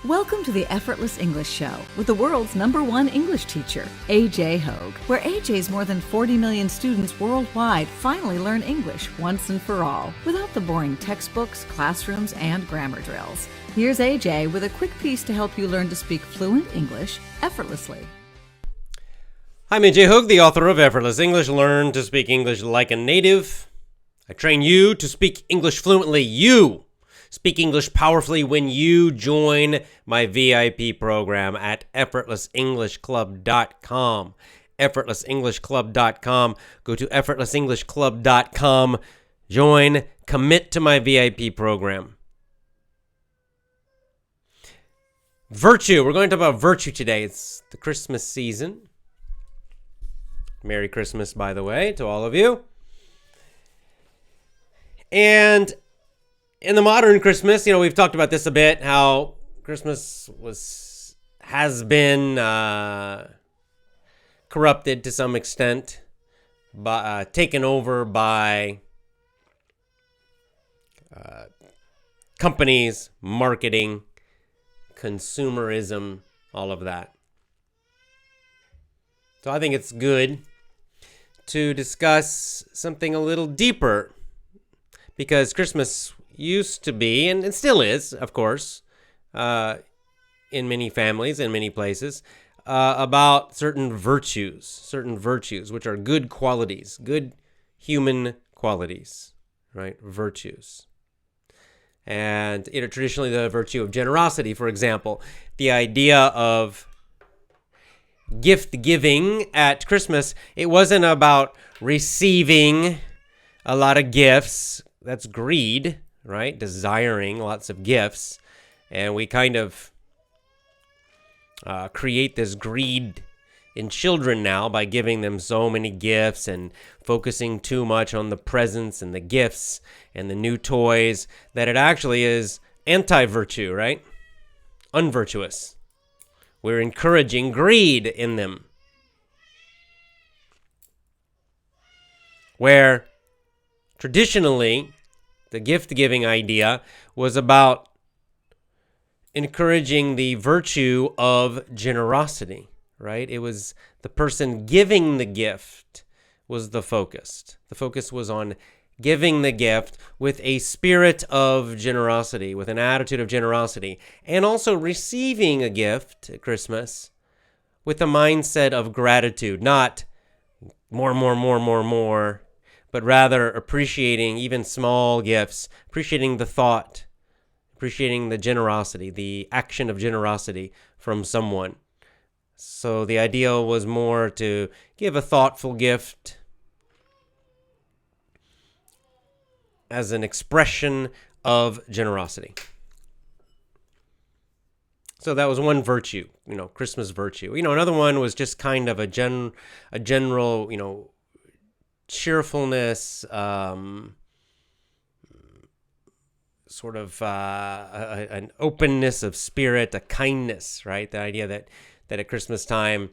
Welcome to the Effortless English Show with the world's #1 English teacher, AJ Hogue, where AJ's more than 40 million students worldwide finally learn English once and for all, without the boring textbooks, classrooms, and grammar drills. Here's AJ with a quick piece to help you learn to speak fluent English effortlessly. I'm AJ Hogue, the author of Effortless English. Learn to speak English like a native. I train you to speak English fluently. You speak English powerfully when you join my VIP program at effortlessenglishclub.com. effortlessenglishclub.com. Go to effortlessenglishclub.com. Join, commit to my VIP program. Virtue. We're going to talk about virtue today. It's the Christmas season. Merry Christmas, by the way, to all of you. And in the modern Christmas, we've talked about this a bit, how Christmas has been corrupted to some extent, taken over by companies, marketing, consumerism, all of that. So I think it's good to discuss something a little deeper, because Christmas used to be, and it still is, of course, in many families, in many places, about certain virtues, which are good qualities, good human qualities, right? Virtues. And, traditionally the virtue of generosity, for example, the idea of gift giving at Christmas, it wasn't about receiving a lot of gifts. That's greed, right? Desiring lots of gifts. And we kind of create this greed in children now by giving them so many gifts and focusing too much on the presents and the gifts and the new toys, that it actually is anti-virtue, right? Unvirtuous. We're encouraging greed in them. Where traditionally, the gift-giving idea was about encouraging the virtue of generosity, right? It was the person giving the gift was the focus. The focus was on giving the gift with a spirit of generosity, with an attitude of generosity, and also receiving a gift at Christmas with a mindset of gratitude, not more, but rather appreciating even small gifts, appreciating the thought, appreciating the generosity, the action of generosity from someone. So the ideal was more to give a thoughtful gift as an expression of generosity. So that was one virtue, Christmas virtue. Another one was just kind of a general, cheerfulness, sort of an openness of spirit, a kindness, right? The idea that at Christmas time,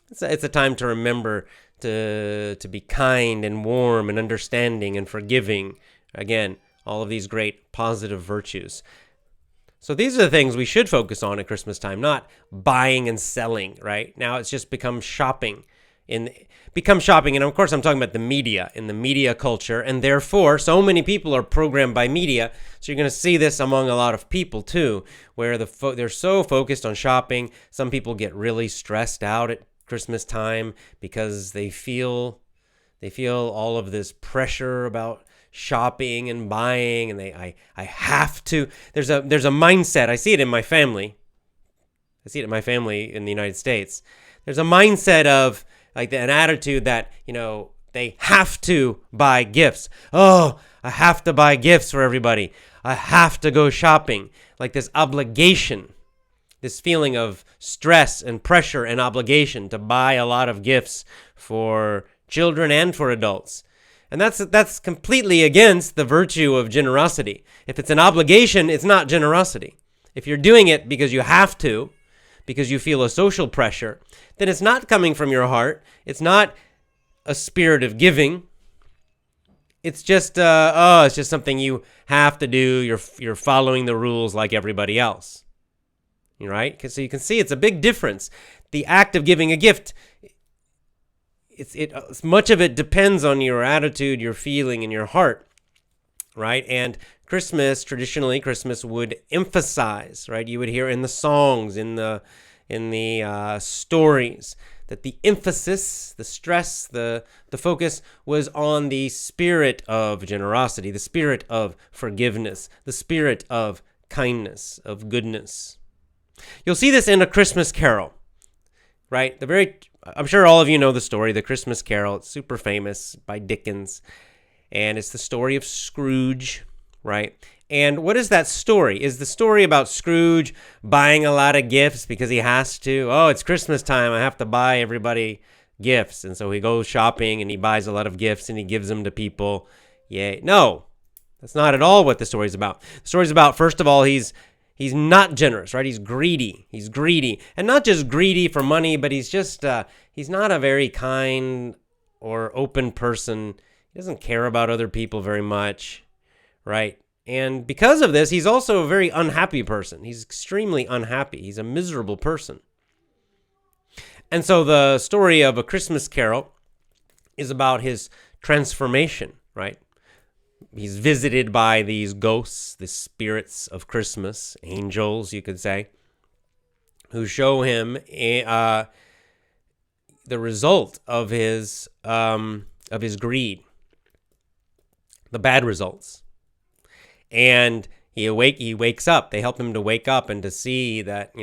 it's a time to remember to be kind and warm and understanding and forgiving. Again, all of these great positive virtues. So these are the things we should focus on at Christmas time, not buying and selling, right? Now it's just become shopping. And of course I'm talking about the media, in the media culture, and therefore so many people are programmed by media. So you're going to see this among a lot of people too, where they're so focused on shopping. Some people get really stressed out at Christmas time because they feel all of this pressure about shopping and buying, and I have to. There's a mindset. I see it in my family. In the United States. There's a mindset of an attitude that, they have to buy gifts. Oh, I have to buy gifts for everybody. I have to go shopping. Like this obligation, this feeling of stress and pressure and obligation to buy a lot of gifts for children and for adults. And that's completely against the virtue of generosity. If it's an obligation, it's not generosity. If you're doing it because you have to, because you feel a social pressure, then it's not coming from your heart. It's not a spirit of giving. It's just something you have to do. You're following the rules like everybody else. right? So you can see it's a big difference. The act of giving a gift, much of it depends on your attitude, your feeling, and your heart, right? And traditionally Christmas would emphasize, right? You would hear in the songs, in the stories, that the emphasis, the stress, the focus was on the spirit of generosity, the spirit of forgiveness, the spirit of kindness, of goodness. You'll see this in A Christmas Carol, right? I'm sure all of you know the story, The Christmas Carol. It's super famous, by Dickens, and it's the story of Scrooge, right? And what is that story? Is the story about Scrooge buying a lot of gifts because he has to? Oh, it's Christmas time, I have to buy everybody gifts. And so he goes shopping and he buys a lot of gifts and he gives them to people. Yay. No, that's not at all what the story's about. The story's about, first of all, he's not generous, right? He's greedy. And not just greedy for money, but he's not a very kind or open person. He doesn't care about other people very much, right? And because of this, he's also a very unhappy person. He's extremely unhappy. He's a miserable person. And so the story of A Christmas Carol is about his transformation, right? He's visited by these ghosts, the spirits of Christmas, angels, you could say, who show him the result of his greed, the bad results. And he wakes up. They help him to wake up and to see that,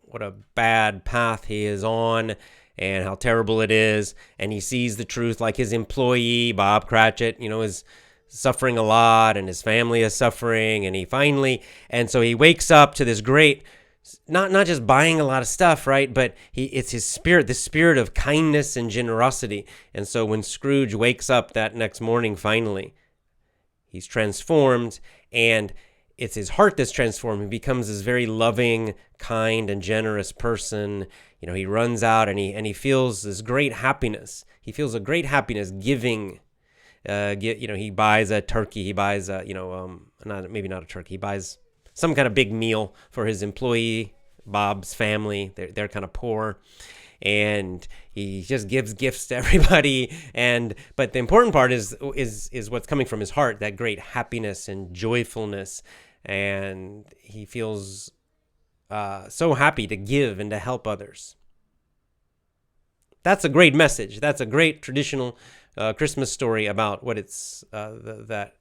what a bad path he is on and how terrible it is. And he sees the truth, like his employee, Bob Cratchit, is suffering a lot and his family is suffering. And so he wakes up to this great, not just buying a lot of stuff, right? But it's his spirit, the spirit of kindness and generosity. And so when Scrooge wakes up that next morning, finally, he's transformed, and it's his heart that's transformed. He becomes this very loving, kind, and generous person. He runs out and he feels this great happiness. He feels a great happiness giving. He buys a turkey. He buys maybe not a turkey. He buys some kind of big meal for his employee, Bob's family. They're kind of poor. And he just gives gifts to everybody. But the important part is what's coming from his heart, that great happiness and joyfulness. And he feels so happy to give and to help others. That's a great message. That's a great traditional Christmas story about what it's that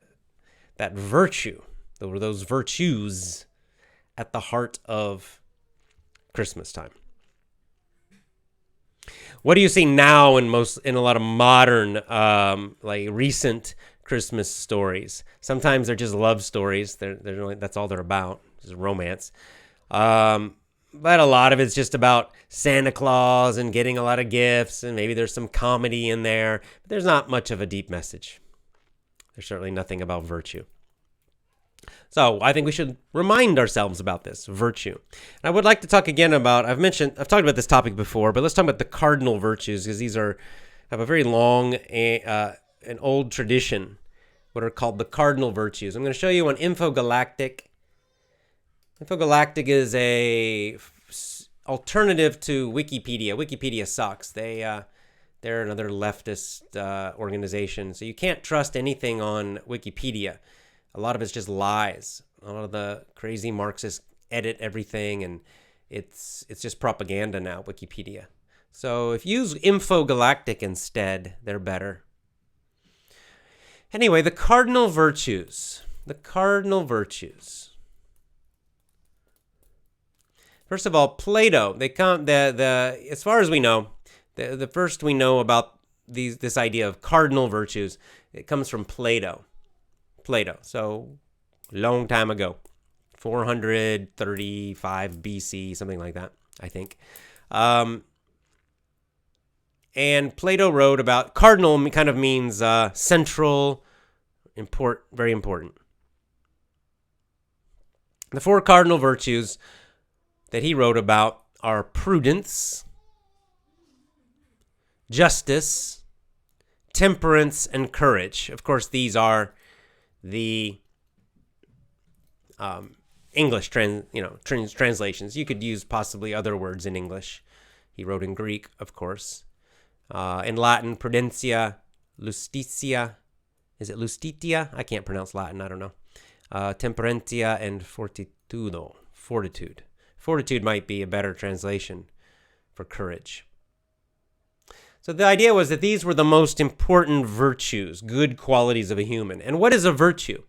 virtue, those virtues at the heart of Christmas time. What do you see now in a lot of modern, recent Christmas stories? Sometimes they're just love stories. That's all they're about, just romance. But a lot of it's just about Santa Claus and getting a lot of gifts, and maybe there's some comedy in there. But there's not much of a deep message. There's certainly nothing about virtue. So I think we should remind ourselves about this virtue. And I would like to talk again about, I've talked about this topic before, but let's talk about the Cardinal Virtues, because these have a very long, an old tradition, what are called the Cardinal Virtues. I'm going to show you on Infogalactic. Infogalactic is a alternative to Wikipedia. Wikipedia sucks. They're another leftist organization, so you can't trust anything on Wikipedia. A lot of it's just lies. A lot of the crazy Marxists edit everything, and it's just propaganda now, Wikipedia. So if you use Infogalactic instead, they're better. Anyway, the Cardinal Virtues. The Cardinal Virtues. First of all, Plato. As far as we know, the first we know about this idea of cardinal virtues, it comes from Plato. So long time ago, 435 BC, something like that, I think. And Plato wrote about cardinal kind of means central, very important. The four cardinal virtues that he wrote about are prudence, justice, temperance, and courage. Of course, these are the English translations. You could use possibly other words in English. He wrote in Greek, of course. In Latin, prudentia, lustitia. Is it lustitia? I can't pronounce Latin. I don't know. Temperantia and fortitudo. Fortitude. Fortitude might be a better translation for courage. So the idea was that these were the most important virtues, good qualities of a human. And what is a virtue?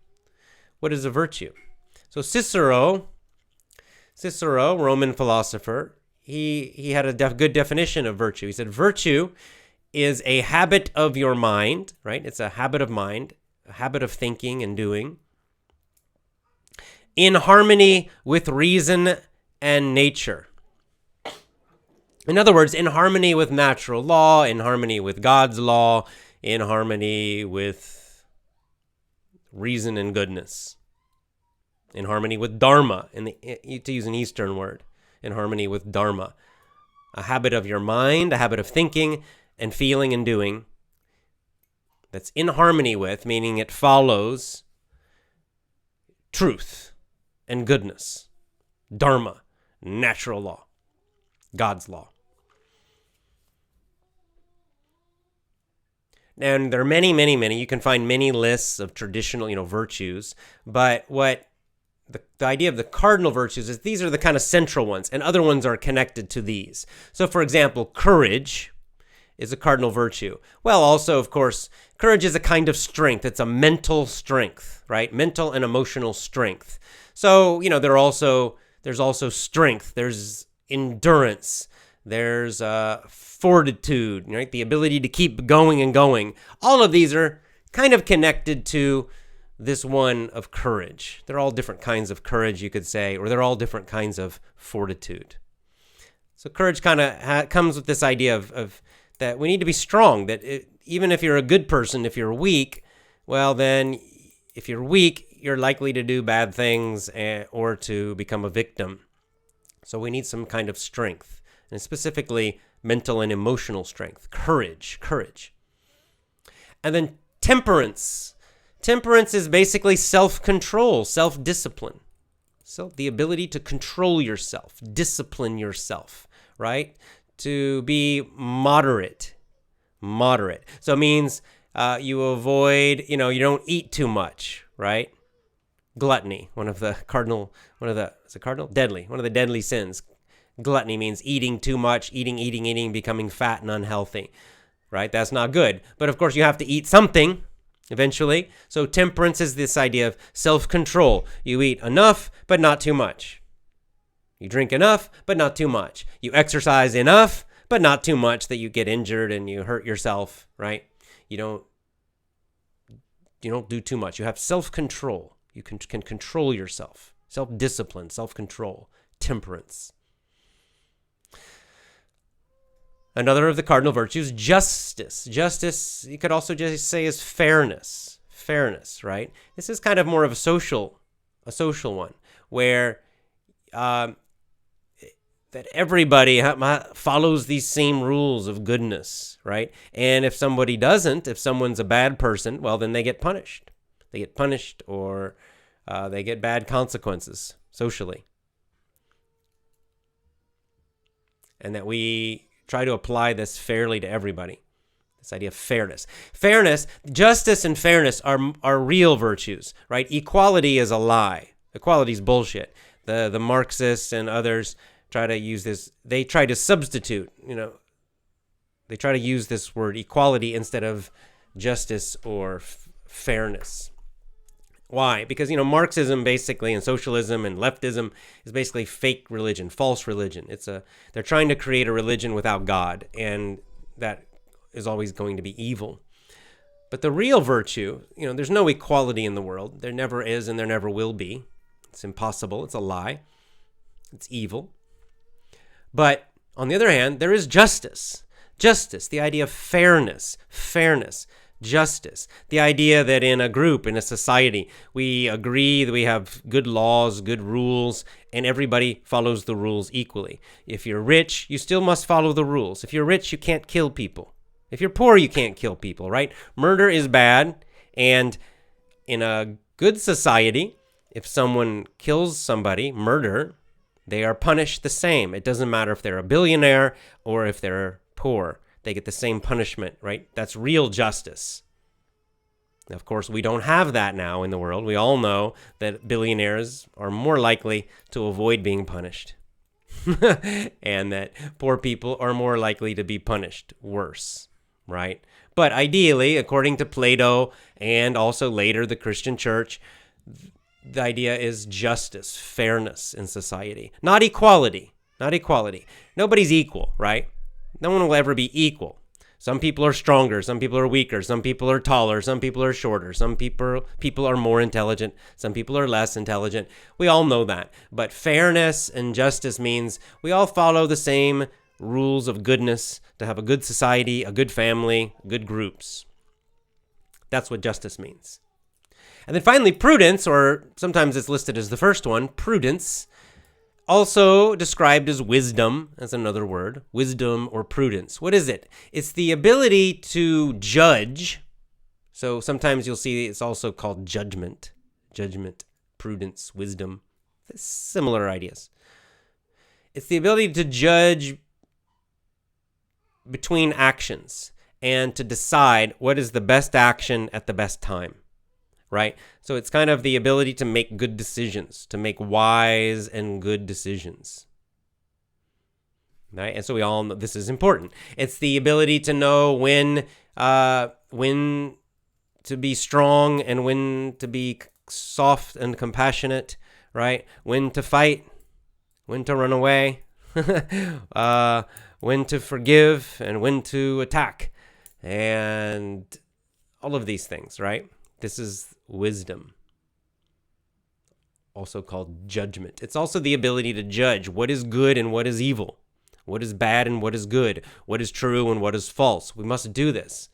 What is a virtue? So Cicero, Roman philosopher, he had a good definition of virtue. He said, virtue is a habit of your mind, right? It's a habit of mind, a habit of thinking and doing, in harmony with reason and nature. In other words, in harmony with natural law, in harmony with God's law, in harmony with reason and goodness, in harmony with dharma, to use an Eastern word, in harmony with dharma. A habit of your mind, a habit of thinking and feeling and doing that's in harmony with, meaning it follows truth and goodness, dharma, natural law, God's law. And there are many, many, many. You can find many lists of traditional, virtues. But what the idea of the cardinal virtues is these are the kind of central ones, and other ones are connected to these. So, for example, courage is a cardinal virtue. Well, also, of course, courage is a kind of strength. It's a mental strength, right? Mental and emotional strength. So, there's also strength. There's endurance. There's fortitude, right? The ability to keep going and going. All of these are kind of connected to this one of courage. They're all different kinds of courage, you could say, or they're all different kinds of fortitude. So courage kind of comes with this idea of that we need to be strong, that even if you're a good person, if you're weak, well, then if you're weak, you're likely to do bad things or to become a victim. So we need some kind of strength, and specifically mental and emotional strength, courage. And then temperance. Temperance is basically self-control, self-discipline. So the ability to control yourself, discipline yourself, right? To be moderate. So it means you avoid, you don't eat too much, right? Gluttony, one of the deadly sins. Gluttony means eating too much, eating, becoming fat and unhealthy, right? That's not good. But of course, you have to eat something eventually. So temperance is this idea of self-control. You eat enough, but not too much. You drink enough, but not too much. You exercise enough, but not too much that you get injured and you hurt yourself, right? You don't do too much. You have self-control. You can control yourself. Self-discipline, self-control, temperance. Another of the cardinal virtues, justice. Justice, you could also just say, is fairness. Fairness, right? This is kind of more of a social one, where that everybody follows these same rules of goodness, right? And if somebody doesn't, if someone's a bad person, well, then they get punished. They get punished, or they get bad consequences socially. And that we try to apply this fairly to everybody. This idea of fairness. Fairness, justice and fairness are real virtues, right? Equality is a lie. Equality is bullshit. The Marxists and others try to use this. They try to substitute, they try to use this word equality instead of justice or fairness. Why? Because, Marxism basically, and socialism and leftism is basically fake religion, false religion. They're trying to create a religion without God, and that is always going to be evil. But the real virtue, there's no equality in the world. There never is, and there never will be. It's impossible. It's a lie. It's evil. But on the other hand, there is justice. Justice, the idea of fairness, justice, the idea that in a group, in a society, we agree that we have good laws, good rules, and everybody follows the rules equally. If you're rich, you still must follow the rules. If you're rich, you can't kill people. If you're poor, you can't kill people, right? Murder is bad, and in a good society, if someone kills somebody, murder, they are punished the same. It doesn't matter if they're a billionaire or if they're poor. They get the same punishment, right? That's real justice. Of course, we don't have that now in the world. We all know that billionaires are more likely to avoid being punished. And that poor people are more likely to be punished worse, right? But ideally, according to Plato and also later the Christian church, the idea is justice, fairness in society, not equality, not equality. Nobody's equal, right? No one will ever be equal. Some people are stronger, some people are weaker, some people are taller, some people are shorter, some people are more intelligent, some people are less intelligent. We all know that. But fairness and justice means we all follow the same rules of goodness to have a good society, a good family, good groups. That's what justice means. And then finally, prudence, or sometimes it's listed as the first one, prudence, also described as wisdom, as another word, wisdom or prudence. What is it? It's the ability to judge. So sometimes you'll see it's also called judgment, prudence, wisdom, similar ideas. It's the ability to judge between actions and to decide what is the best action at the best time. Right? So it's kind of the ability to make good decisions, to make wise and good decisions. Right? And so we all know this is important. It's the ability to know when to be strong and when to be soft and compassionate, right? When to fight, when to run away, when to forgive and when to attack, and all of these things, right? This is wisdom, also called judgment. It's also the ability to judge what is good and what is evil, what is bad and what is good, what is true and what is false. We must do this.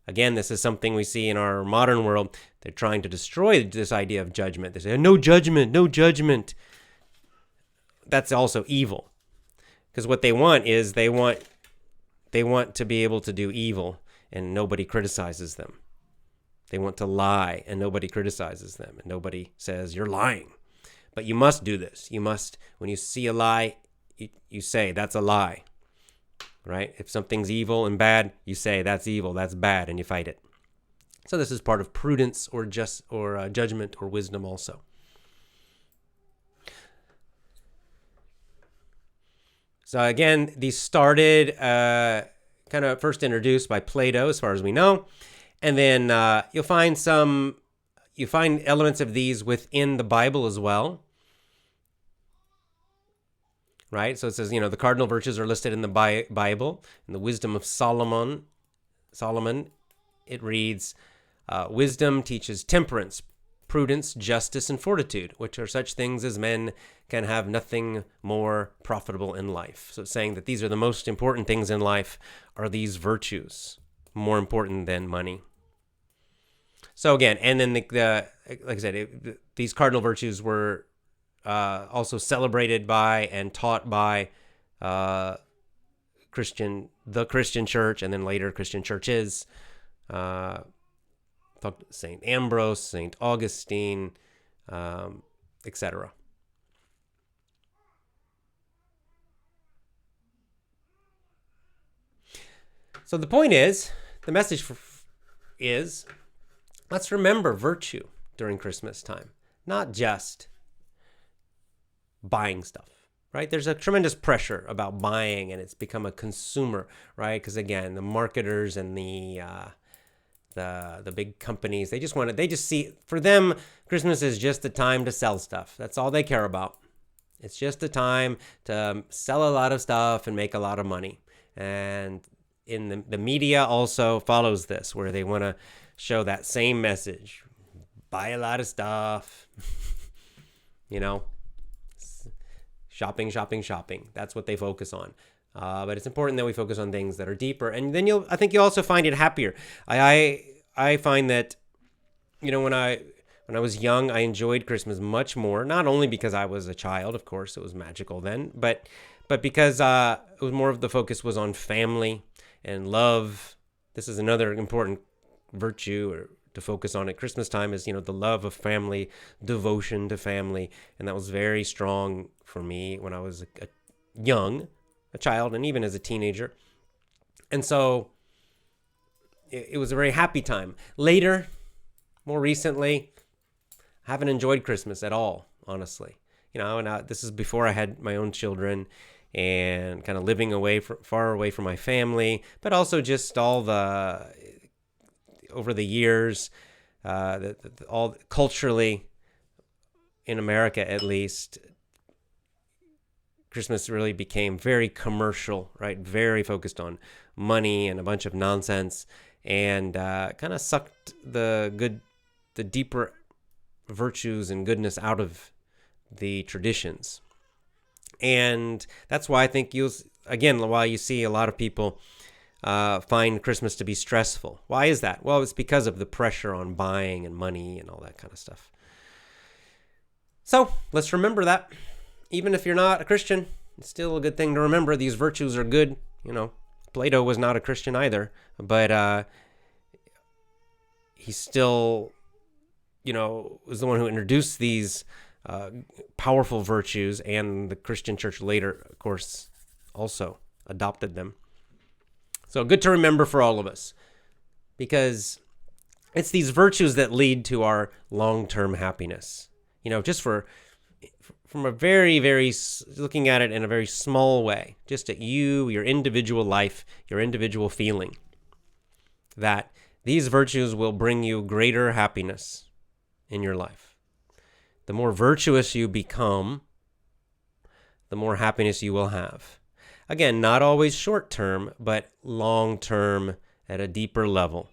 Again, this is something we see in our modern world. They're trying to destroy this idea of judgment. They say, no judgment, no judgment. That's also evil. Because what they want is they want to be able to do evil and nobody criticizes them. They want to lie and nobody criticizes them and nobody says, you're lying. But you must do this. You must, when you see a lie, you say, that's a lie, right? If something's evil and bad, you say, that's evil, that's bad, and you fight it. So this is part of prudence or judgment or wisdom also. So again, these started kind of first introduced by Plato, as far as we know. And then you'll find elements of these within the Bible as well, right? So it says, the cardinal virtues are listed in the Bible. In the Wisdom of Solomon, it reads, wisdom teaches temperance, prudence, justice, and fortitude, which are such things as men can have nothing more profitable in life. So it's saying that these are the most important things in life, are these virtues, more important than money. So again, and then like I said, these cardinal virtues were also celebrated by and taught by the Christian church, and then later Christian churches. Saint Ambrose, Saint Augustine, etc. So the point is, the message is, let's remember virtue during Christmas time, not just buying stuff, right? There's a tremendous pressure about buying, and it's become a consumer, right? Because again, the marketers and the big companies, they just see, for them, Christmas is just a time to sell stuff. That's all they care about. It's just a time to sell a lot of stuff and make a lot of money. And in the media also follows this, where they want to show that same message. Buy a lot of stuff. Shopping. That's what they focus on. But it's important that we focus on things that are deeper. And then I think you'll also find it happier. I find that, when I was young, I enjoyed Christmas much more, not only because I was a child, of course, it was magical then, but because it was more of the focus was on family and love. This is another important virtue or to focus on at Christmas time is, the love of family, devotion to family. And that was very strong for me when I was a child, and even as a teenager. And so it was a very happy time. Later, more recently, I haven't enjoyed Christmas at all, honestly. And this is before I had my own children and kind of living far away from my family, but also just all over the years, all culturally in America, at least, Christmas really became very commercial, right? Very focused on money and a bunch of nonsense, and kind of sucked the deeper virtues and goodness out of the traditions. And that's why I think while you see a lot of people find Christmas to be stressful. Why is that? Well, it's because of the pressure on buying and money and all that kind of stuff. So let's remember that. Even if you're not a Christian, it's still a good thing to remember. These virtues are good. Plato was not a Christian either, but he still, was the one who introduced these powerful virtues, and the Christian church later, of course, also adopted them. So good to remember for all of us, because it's these virtues that lead to our long-term happiness. Just from a very, very, looking at it in a very small way, just at your individual life, your individual feeling, that these virtues will bring you greater happiness in your life. The more virtuous you become, the more happiness you will have. Again, not always short-term, but long-term at a deeper level.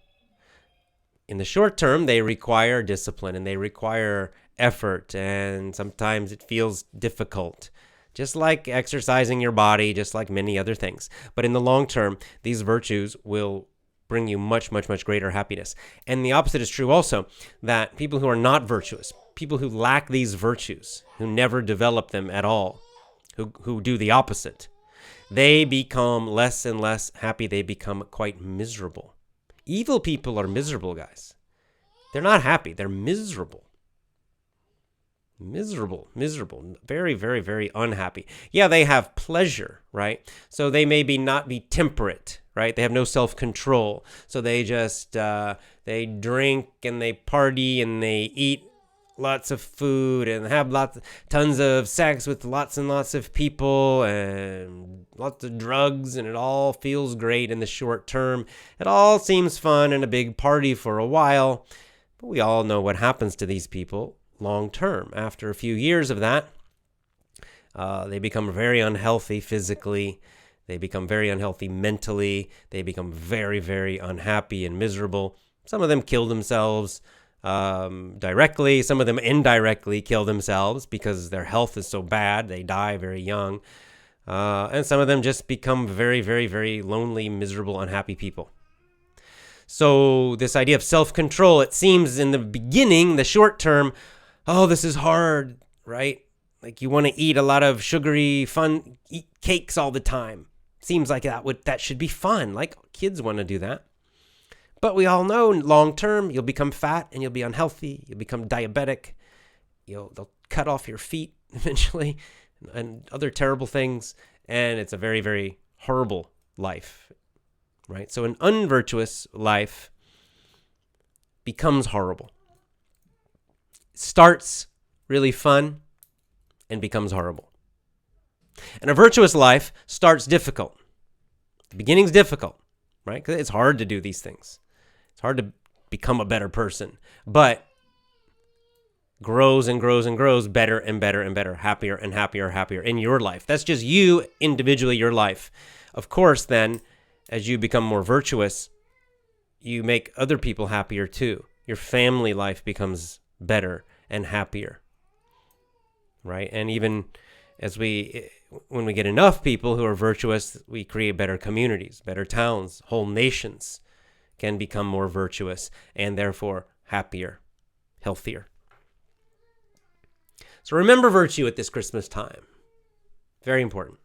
In the short term, they require discipline and they require effort, and sometimes it feels difficult, just like exercising your body, just like many other things. But in the long term, these virtues will bring you much, much, much greater happiness. And the opposite is true also, that people who are not virtuous, people who lack these virtues, who never develop them at all, who do the opposite, they become less and less happy. They become quite miserable. Evil people are miserable, guys. They're not happy. They're miserable. Miserable. Very, very, very unhappy. Yeah, they have pleasure, right? So they maybe not be temperate, right? They have no self-control. So they just, they drink and they party and they eat lots of food and have tons of sex with lots and lots of people and lots of drugs, and it all feels great in the short term. It all seems fun and a big party for a while, but we all know what happens to these people long term. After a few years of that, they become very unhealthy physically. They become very unhealthy mentally. They become very, very unhappy and miserable. Some of them kill themselves directly. Some of them indirectly kill themselves because their health is so bad. They die very young. And some of them just become very, very, very lonely, miserable, unhappy people. So this idea of self-control, it seems in the beginning, the short term, oh, this is hard, right? Like you want to eat a lot of sugary, fun, eat cakes all the time. Seems like that should be fun. Like kids want to do that. But we all know long term, you'll become fat and you'll be unhealthy. You'll become diabetic. They'll cut off your feet eventually and other terrible things. And it's a very, very horrible life, right? So an unvirtuous life becomes horrible. Starts really fun and becomes horrible. And a virtuous life starts difficult. The beginning's difficult, right? Because it's hard to do these things. It's hard to become a better person, but grows and grows and grows better and better and better, happier and happier, happier in your life. That's just you individually, your life. Of course, then, as you become more virtuous, you make other people happier too. Your family life becomes better and happier, right? And even when we get enough people who are virtuous, we create better communities, better towns, whole nations can become more virtuous and therefore happier, healthier. So remember virtue at this Christmas time. Very important.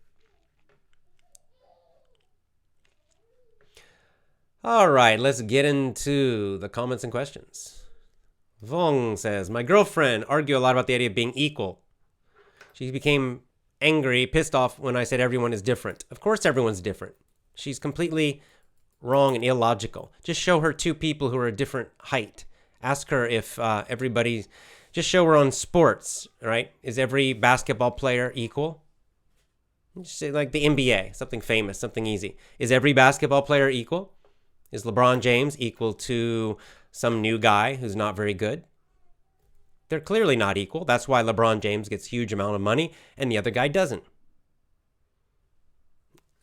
All right, let's get into the comments and questions. Vong says, my girlfriend argued a lot about the idea of being equal. She became angry, pissed off when I said everyone is different. Of course everyone's different. She's completely wrong and illogical. Just show her two people who are a different height. Ask her if just show her on sports, right? Is every basketball player equal? Just say like the NBA, something famous, something easy. Is every basketball player equal? Is LeBron James equal to some new guy who's not very good? They're clearly not equal. That's why LeBron James gets huge amount of money and the other guy doesn't.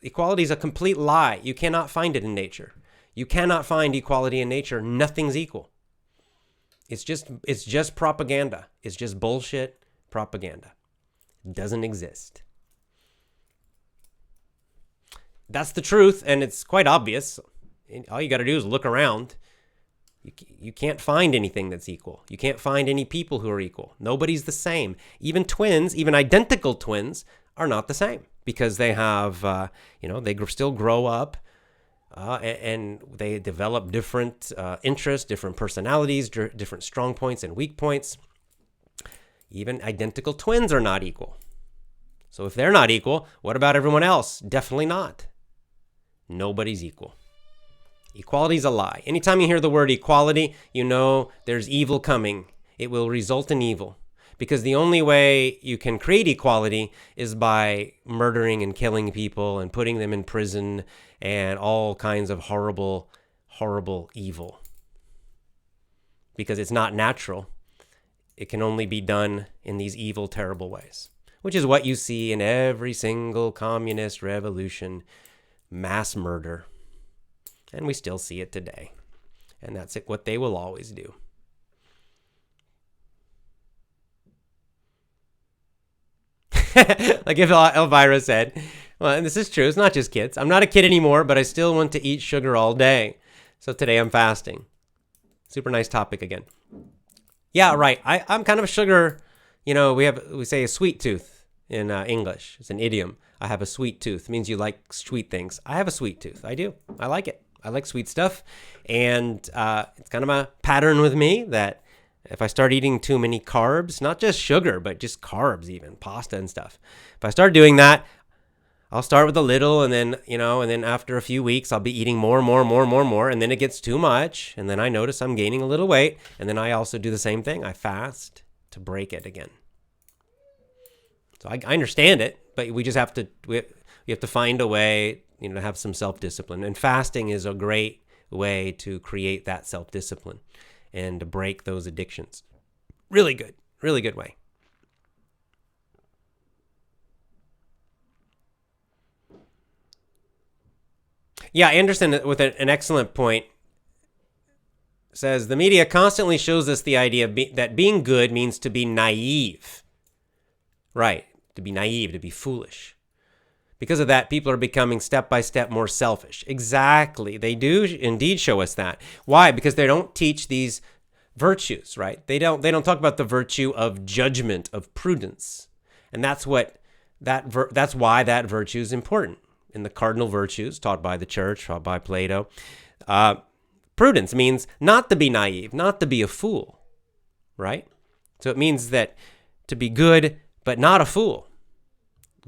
Equality is a complete lie. You cannot find it in nature. You cannot find equality in nature. Nothing's equal. It's just propaganda. It's just bullshit propaganda. It doesn't exist. That's the truth, and it's quite obvious. All you got to do is look around. You can't find anything that's equal. You can't find any people who are equal. Nobody's the same. Even twins, even identical twins, are not the same because they have, they still grow up and they develop different interests, different personalities, different strong points and weak points. Even identical twins are not equal. So if they're not equal, what about everyone else? Definitely not. Nobody's equal. Equality is a lie. Anytime you hear the word equality, you know there's evil coming. It will result in evil. Because the only way you can create equality is by murdering and killing people and putting them in prison and all kinds of horrible, horrible evil. Because it's not natural. It can only be done in these evil, terrible ways. Which is what you see in every single communist revolution, mass murder. And we still see it today. And that's what they will always do. Like if Elvira said, well, and this is true, it's not just kids. I'm not a kid anymore, but I still want to eat sugar all day. So today I'm fasting. Super nice topic again. Yeah, right. I'm kind of a sugar, we say a sweet tooth in English. It's an idiom. I have a sweet tooth. It means you like sweet things. I have a sweet tooth. I do. I like it. I like sweet stuff. And it's kind of a pattern with me that if I start eating too many carbs, not just sugar, but just carbs even, pasta and stuff. If I start doing that, I'll start with a little and then after a few weeks, I'll be eating more. And then it gets too much. And then I notice I'm gaining a little weight. And then I also do the same thing. I fast to break it again. So I understand it, but we just have to, we have to find a way, to have some self-discipline. And fasting is a great way to create that self-discipline and to break those addictions. Really good way. Yeah, Anderson, with an excellent point, says the media constantly shows us the idea that being good means to be naive. Right, to be naive, to be foolish. Because of that, people are becoming step by step more selfish. Exactly. They do indeed show us that. Why? Because they don't teach these virtues, right? They don't talk about the virtue of judgment, of prudence. And that's why that virtue is important. In the Cardinal Virtues taught by the church, taught by Plato, prudence means not to be naive, not to be a fool, right? So it means that to be good, but not a fool.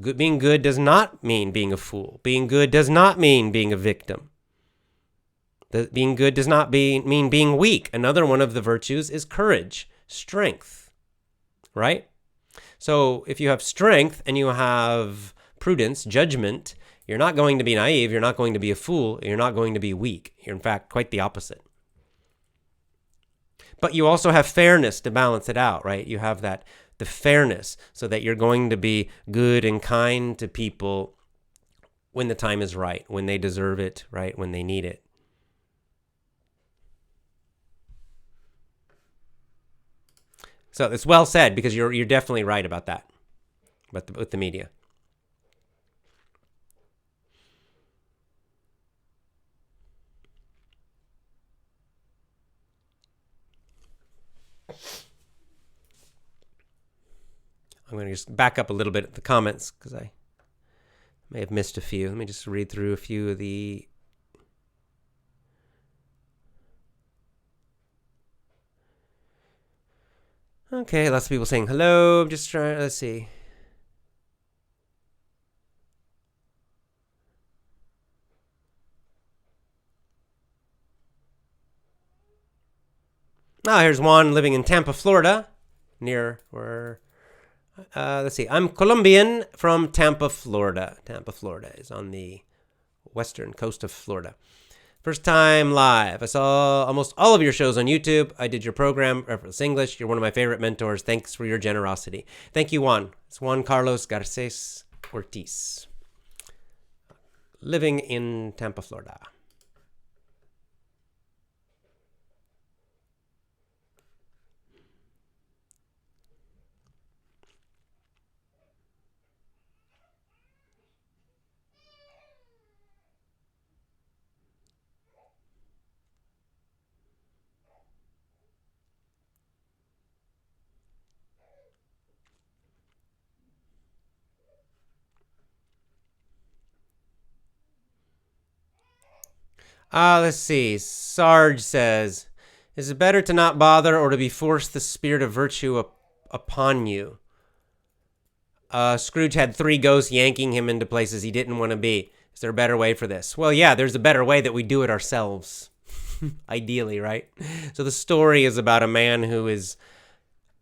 Being good does not mean being a fool. Being good does not mean being a victim. Being good does not mean being weak. Another one of the virtues is courage, strength, right? So if you have strength and you have prudence, judgment, you're not going to be naive. You're not going to be a fool. You're not going to be weak. You're, in fact, quite the opposite. But you also have fairness to balance it out, right? You have the fairness so that you're going to be good and kind to people when the time is right, when they deserve it, right? When they need it. So it's well said because you're definitely right about that, with the media. I'm going to just back up a little bit at the comments because I may have missed a few. Let me just read through a few of the Okay, lots of people saying hello. I'm just trying, let's see. Here's Juan living in Tampa, Florida, near where, let's see. I'm Colombian from Tampa, Florida. Tampa, Florida is on the western coast of Florida. First time live. I saw almost all of your shows on YouTube. I did your program, Virtuous English. You're one of my favorite mentors. Thanks for your generosity. Thank you, Juan. It's Juan Carlos Garces Ortiz, living in Tampa, Florida. Let's see. Sarge says, is it better to not bother or to be forced the spirit of virtue upon you? Scrooge had 3 ghosts yanking him into places he didn't want to be. Is there a better way for this? Well, yeah, there's a better way that we do it ourselves. Ideally, right? So the story is about a man who is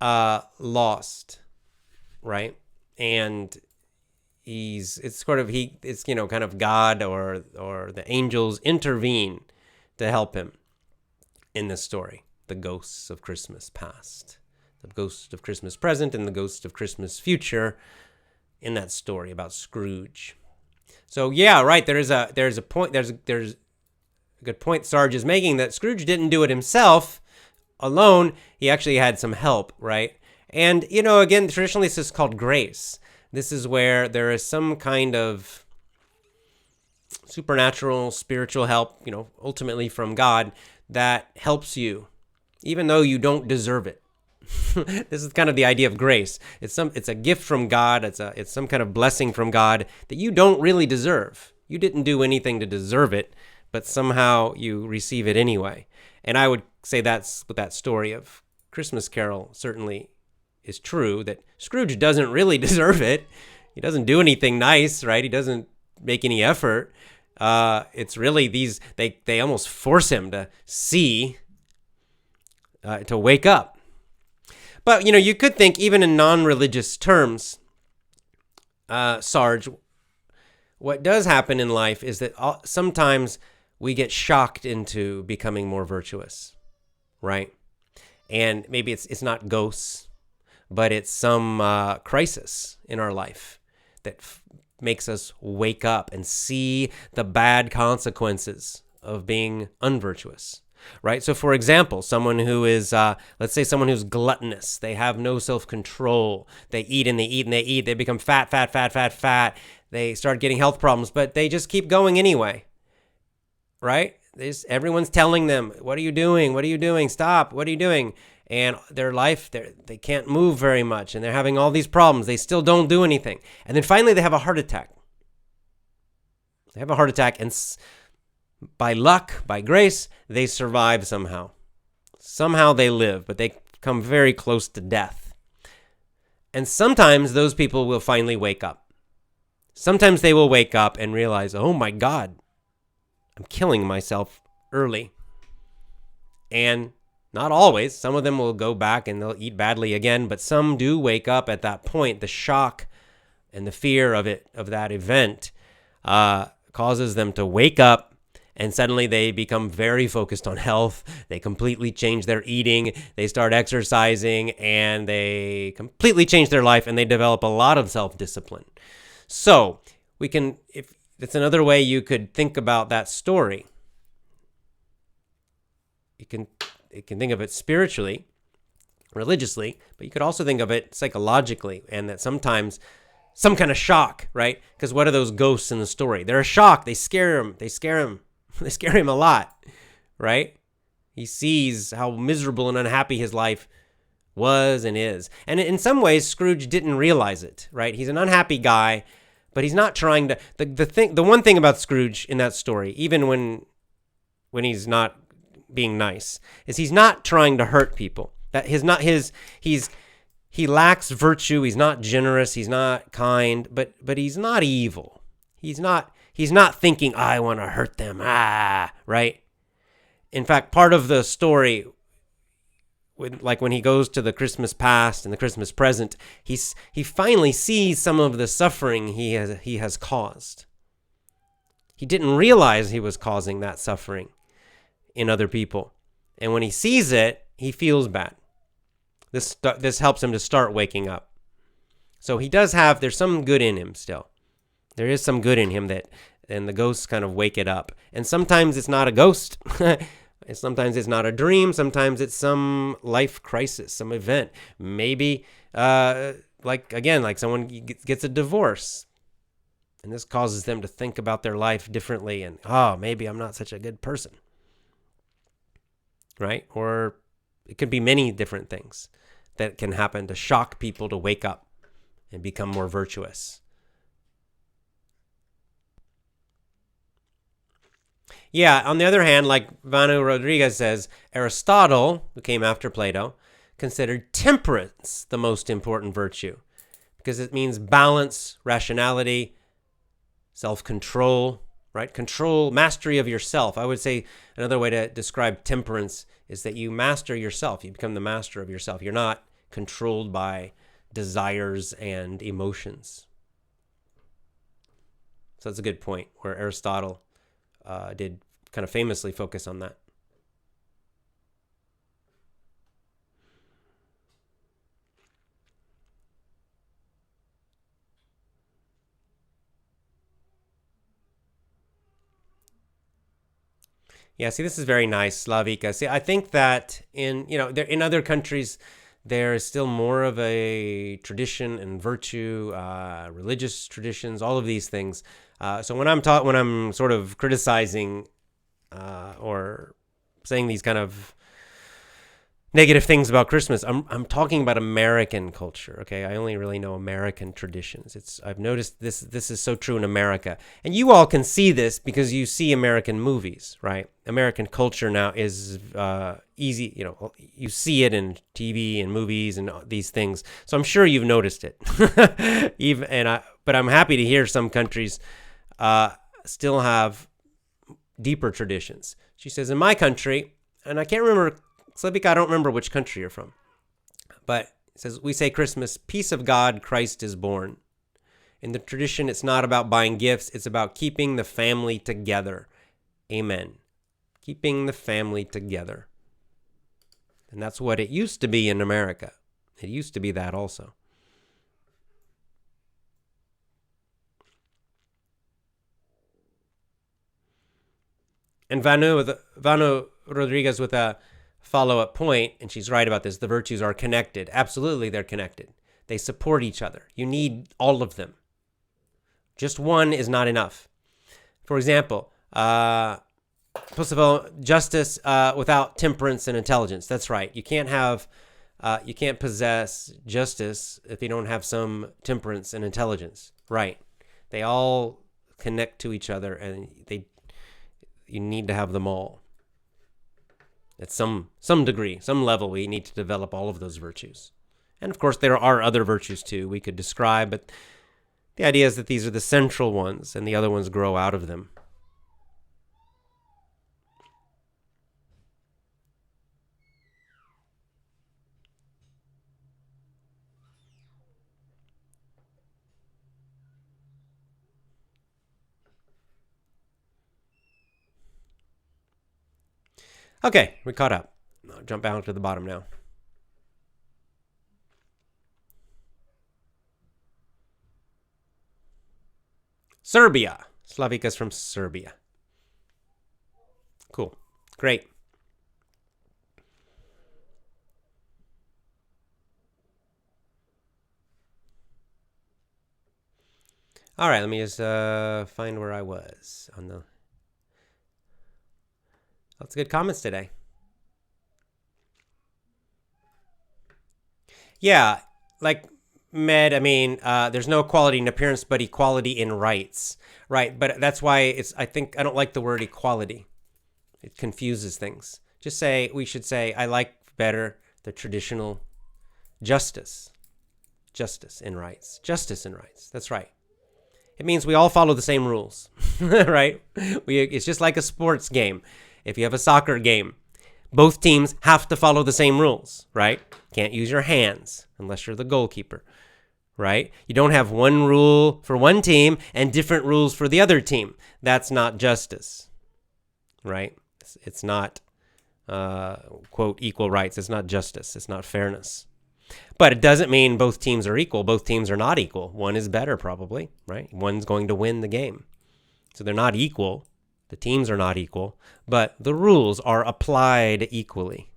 lost, right? And it's kind of God or the angels intervene to help him in this story. The ghosts of Christmas past, the ghost of Christmas present, and the ghost of Christmas future in that story about Scrooge. So yeah, right. There's a point. There's a good point Sarge is making, that Scrooge didn't do it himself alone. He actually had some help, right? And again, traditionally this is called grace. This is where there is some kind of supernatural, spiritual help, ultimately from God, that helps you, even though you don't deserve it. This is kind of the idea of grace. It's a gift from God. It's some kind of blessing from God that you don't really deserve. You didn't do anything to deserve it, but somehow you receive it anyway. And I would say that's what that story of Christmas Carol certainly is true, that Scrooge doesn't really deserve it. He doesn't do anything nice, right? He doesn't make any effort. It's really they almost force him to see, to wake up. But, you could think, even in non-religious terms, Sarge, what does happen in life is that sometimes we get shocked into becoming more virtuous, right? And maybe it's not ghosts, but it's some crisis in our life that makes us wake up and see the bad consequences of being unvirtuous, right? So for example, someone who is, let's say someone who's gluttonous, they have no self-control, they eat and they eat and they eat, they become fat, they start getting health problems, but they just keep going anyway, right? Everyone's telling them, what are you doing? Stop, what are you doing? And their life, they can't move very much, and they're having all these problems. They still don't do anything. And then finally they have a heart attack. And by luck, by grace, they survive somehow. Somehow they live, but they come very close to death. And sometimes those people will finally wake up. Sometimes they will wake up and realize, oh my God, I'm killing myself early. And not always. Some of them will go back and they'll eat badly again, but some do wake up at that point. The shock and the fear of that event causes them to wake up, and suddenly they become very focused on health. They completely change their eating. They start exercising, and they completely change their life, and they develop a lot of self-discipline. So if that's another way you could think about that story. You can think of it spiritually, religiously, but you could also think of it psychologically, and that sometimes some kind of shock, right? Because what are those ghosts in the story? They're a shock. They scare him. They scare him a lot, right? He sees how miserable and unhappy his life was and is. And in some ways, Scrooge didn't realize it, right? He's an unhappy guy, but he's not trying to... The one thing about Scrooge in that story, even when he's not being nice, is he's not trying to hurt people. That he lacks virtue. He's not generous. He's not kind, but he's not evil. He's not thinking, I want to hurt them. Right? In fact, part of the story, when he goes to the Christmas past and the Christmas present, he finally sees some of the suffering he has caused. He didn't realize he was causing that suffering in other people. And when he sees it, he feels bad. This helps him to start waking up. So there's some good in him still. There is some good in him and the ghosts kind of wake it up. And sometimes it's not a ghost. Sometimes it's not a dream. Sometimes it's some life crisis, some event. Maybe, like someone gets a divorce. And this causes them to think about their life differently. And, maybe I'm not such a good person. Right? Or it could be many different things that can happen to shock people to wake up and become more virtuous. Yeah, on the other hand, like Vanu Rodriguez says, Aristotle, who came after Plato, considered temperance the most important virtue because it means balance, rationality, self-control, right? Control, mastery of yourself. I would say another way to describe temperance is that you master yourself. You become the master of yourself. You're not controlled by desires and emotions. So that's a good point where Aristotle did kind of famously focus on that. Yeah, see, this is very nice, Slavika. See, I think that in other countries, there is still more of a tradition and virtue, religious traditions, all of these things. So when I'm sort of criticizing or saying these kind of negative things about Christmas, I'm talking about American culture. Okay, I only really know American traditions. I've noticed this is so true in America, and you all can see this because you see American movies, right? American culture now is easy. You see it in TV and movies and these things. So I'm sure you've noticed it. But I'm happy to hear some countries still have deeper traditions. She says, in my country, and I can't remember. Slavika, I don't remember which country you're from, but it says, we say Christmas, peace of God, Christ is born. In the tradition, it's not about buying gifts. It's about keeping the family together. Amen. Keeping the family together. And that's what it used to be in America. It used to be that also. And Vanu Rodriguez with a follow-up point, and she's right about this. The virtues are connected. Absolutely, they're connected. They support each other. You need all of them. Just one is not enough. For example, first of all, justice without temperance and intelligence. That's right. You can't possess justice if you don't have some temperance and intelligence. Right. They all connect to each other, and you need to have them all. At some degree, some level, we need to develop all of those virtues. And of course, there are other virtues too we could describe, but the idea is that these are the central ones and the other ones grow out of them. Okay, we caught up. I'll jump down to the bottom now. Serbia. Slavika's from Serbia. Cool. Great. All right, let me just find where I was on the... Lots of good comments today. Yeah, like Med, there's no equality in appearance, but equality in rights. Right, but that's why I don't like the word equality. It confuses things. We should say, I like better the traditional justice and rights. Justice and rights. That's right. It means we all follow the same rules, right? It's just like a sports game. If you have a soccer game, both teams have to follow the same rules, right? Can't use your hands unless you're the goalkeeper, right? You don't have one rule for one team and different rules for the other team. That's not justice, right? It's not, quote, equal rights. It's not justice. It's not fairness. But it doesn't mean both teams are equal. Both teams are not equal. One is better, probably, right? One's going to win the game. So they're not equal. The teams are not equal, but the rules are applied equally.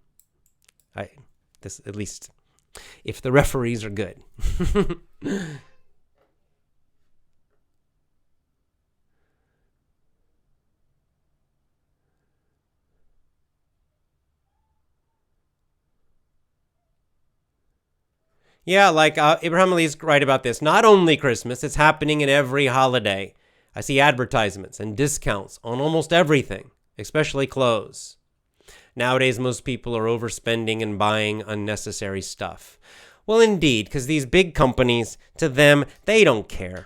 At least if the referees are good. Yeah, like Abraham Ali is right about this. Not only Christmas, it's happening in every holiday. I see advertisements and discounts on almost everything, especially clothes. Nowadays, most people are overspending and buying unnecessary stuff. Well, indeed, because these big companies, to them, they don't care.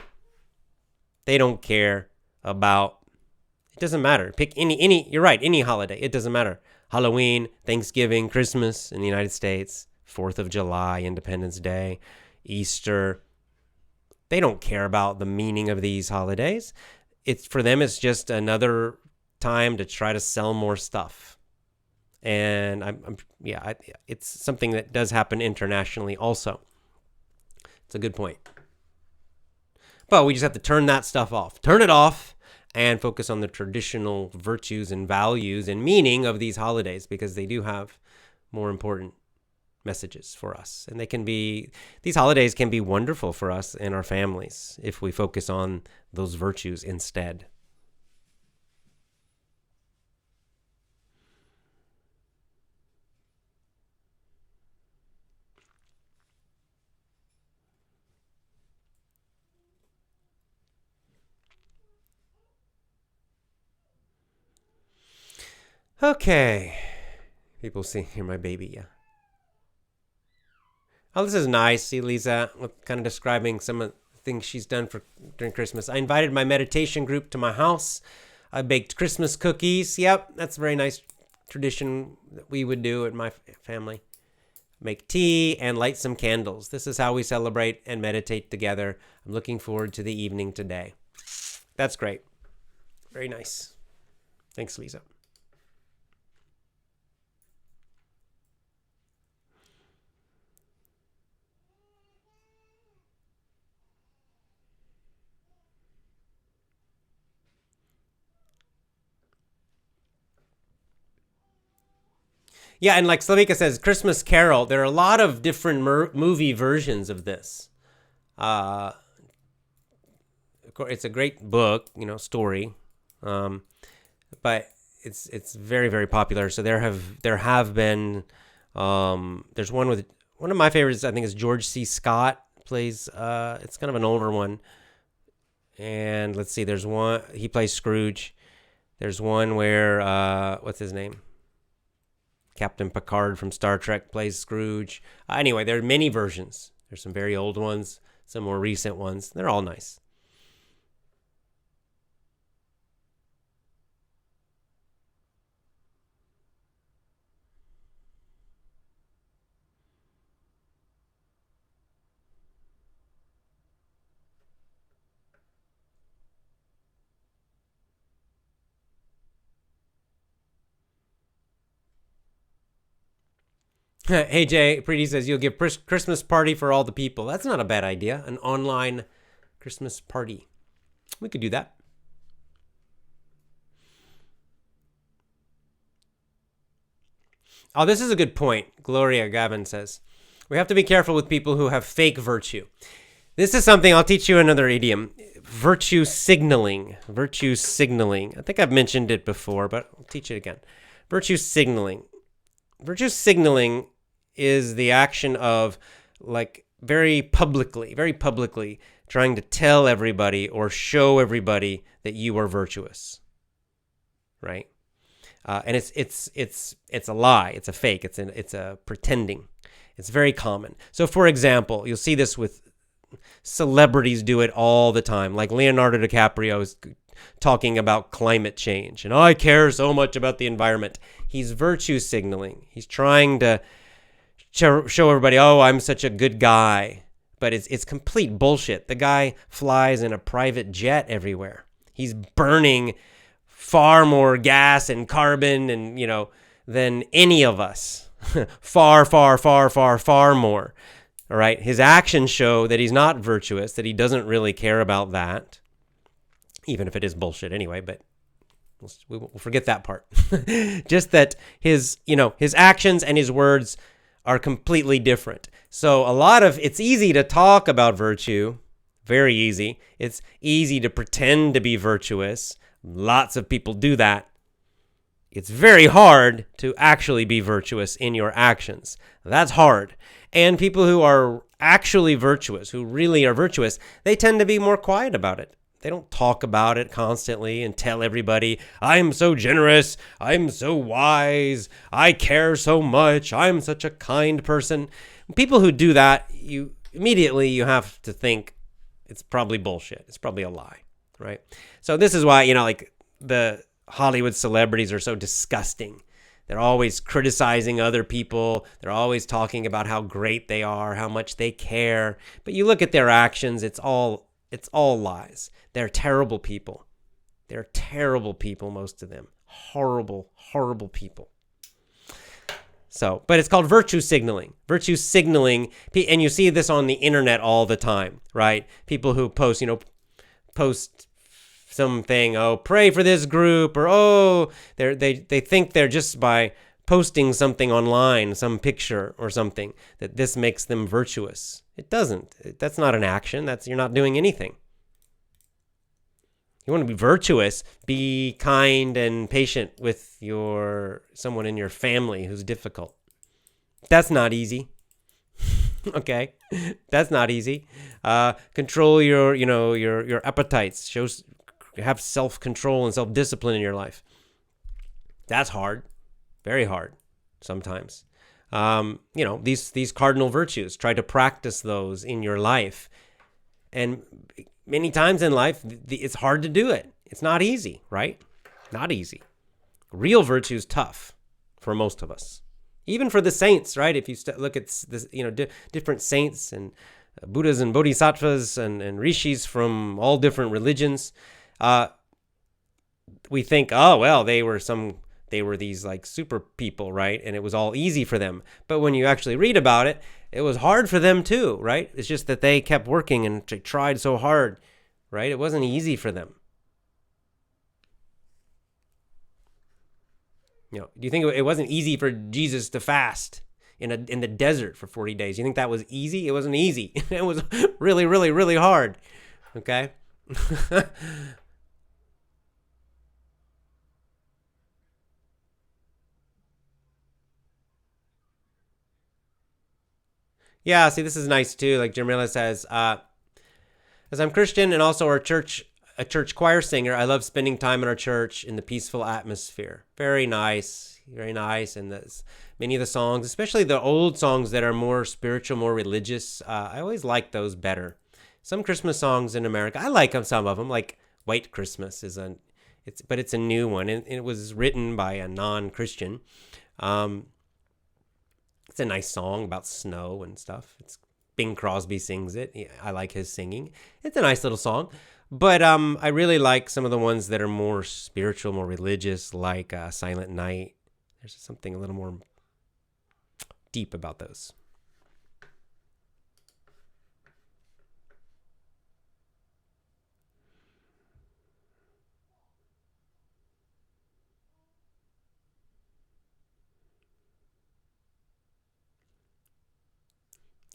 They don't care about, it doesn't matter. Pick you're right, any holiday. It doesn't matter. Halloween, Thanksgiving, Christmas in the United States, 4th of July, Independence Day, Easter. They don't care about the meaning of these holidays. For them, it's just another time to try to sell more stuff. And it's something that does happen internationally also. It's a good point. But we just have to turn that stuff off. Turn it off and focus on the traditional virtues and values and meaning of these holidays, because they do have more important messages for us. And these holidays can be wonderful for us and our families if we focus on those virtues instead. Okay. People see here my baby, yeah. Oh, this is nice. See Lisa kind of describing some of the things she's done during Christmas. I invited my meditation group to my house. I baked Christmas cookies. Yep, that's a very nice tradition that we would do at my family. Make tea and light some candles. This is how we celebrate and meditate together. I'm looking forward to the evening today. That's great. Very nice. Thanks, Lisa. Yeah, and like Slavika says, Christmas Carol, there are a lot of different movie versions of this. Of course, it's a great book, story, but it's very, very popular. So there have been there's one of my favorites. I think is George C. Scott plays. It's kind of an older one, and let's see. There's one he plays Scrooge. There's one where what's his name? Captain Picard from Star Trek plays Scrooge. Anyway, there are many versions. There's some very old ones, some more recent ones. They're all nice. Hey Jay, Preeti says you'll give Christmas party for all the people. That's not a bad idea. An online Christmas party. We could do that. Oh, this is a good point. Gloria Gavin says, we have to be careful with people who have fake virtue. This is something I'll teach you another idiom. Virtue signaling. Virtue signaling. I think I've mentioned it before, but I'll teach it again. Virtue signaling. Virtue signaling is the action of very publicly trying to tell everybody or show everybody that you are virtuous, right? And it's a lie. It's a fake. It's a pretending. It's very common. So, for example, you'll see this with celebrities do it all the time. Like Leonardo DiCaprio is talking about climate change, and I care so much about the environment. He's virtue signaling. He's trying to show everybody, oh, I'm such a good guy. But it's complete bullshit. The guy flies in a private jet everywhere. He's burning far more gas and carbon and, than any of us. Far, far, far, far, far more. All right. His actions show that he's not virtuous, that he doesn't really care about that, even if it is bullshit anyway, but we'll forget that part. Just that his actions and his words are completely different. So it's easy to talk about virtue, very easy. It's easy to pretend to be virtuous. Lots of people do that. It's very hard to actually be virtuous in your actions. That's hard. And people who are actually virtuous, who really are virtuous, they tend to be more quiet about it. They don't talk about it constantly and tell everybody, I'm so generous, I'm so wise, I care so much, I'm such a kind person. People who do that, you have to think it's probably bullshit. It's probably a lie, right? So this is why, like the Hollywood celebrities are so disgusting. They're always criticizing other people. They're always talking about how great they are, how much they care. But you look at their actions, it's all lies. They're terrible people. They're terrible people, most of them. Horrible, horrible people. So, but it's called virtue signaling. Virtue signaling, and you see this on the internet all the time, right? People who post something, oh, pray for this group, or oh, they think they're just by posting something online, some picture or something, that this makes them virtuous. It doesn't. That's not an action. You're not doing anything. You want to be virtuous, be kind and patient with someone in your family who's difficult. That's not easy. Okay? That's not easy. Control your appetites. Have self-control and self-discipline in your life. That's hard. Very hard sometimes. These cardinal virtues, try to practice those in your life. And many times in life, it's hard to do it. It's not easy, right? Not easy. Real virtue is tough for most of us. Even for the saints, right? If you look at this, different saints and Buddhas and Bodhisattvas and rishis from all different religions, we think, oh, well, they were these like super people, right? And it was all easy for them. But when you actually read about it, it was hard for them too, right? It's just that they kept working and tried so hard, right? It wasn't easy for them. Do you think it wasn't easy for Jesus to fast in the desert for 40 days? You think that was easy? It wasn't easy. It was really, really, really hard. Okay? Yeah, see, this is nice too. Like Jamila says, as I'm Christian and also a church choir singer, I love spending time in our church in the peaceful atmosphere. Very nice, very nice. And many of the songs, especially the old songs that are more spiritual, more religious, I always like those better. Some Christmas songs in America, I like some of them, like White Christmas but it's a new one, and it was written by a non-Christian. It's a nice song about snow and stuff. Bing Crosby sings it. I like his singing. It's a nice little song. But I really like some of the ones that are more spiritual, more religious, like Silent Night. There's something a little more deep about those.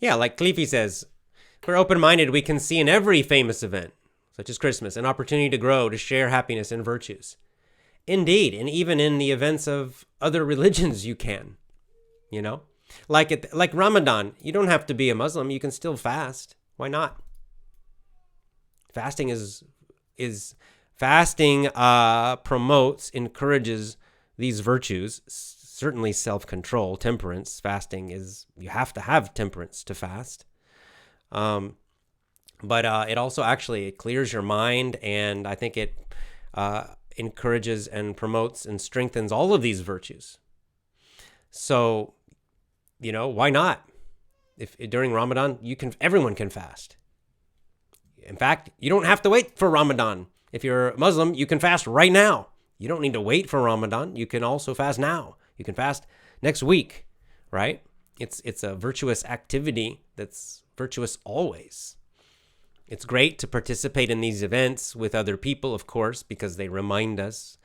Yeah, like Cleefy says, if we're open-minded, we can see in every famous event, such as Christmas, an opportunity to grow, to share happiness and virtues. Indeed, and even in the events of other religions, you can. Like Ramadan, you don't have to be a Muslim. You can still fast. Why not? Fasting promotes, encourages these virtues, certainly self-control, temperance, fasting you have to have temperance to fast. But it also it clears your mind, and I think it encourages and promotes and strengthens all of these virtues. So, why not? If during Ramadan, everyone can fast. In fact, you don't have to wait for Ramadan. If you're Muslim, you can fast right now. You don't need to wait for Ramadan. You can also fast now. You can fast next week, right? It's a virtuous activity that's virtuous always. It's great to participate in these events with other people, of course, because they remind us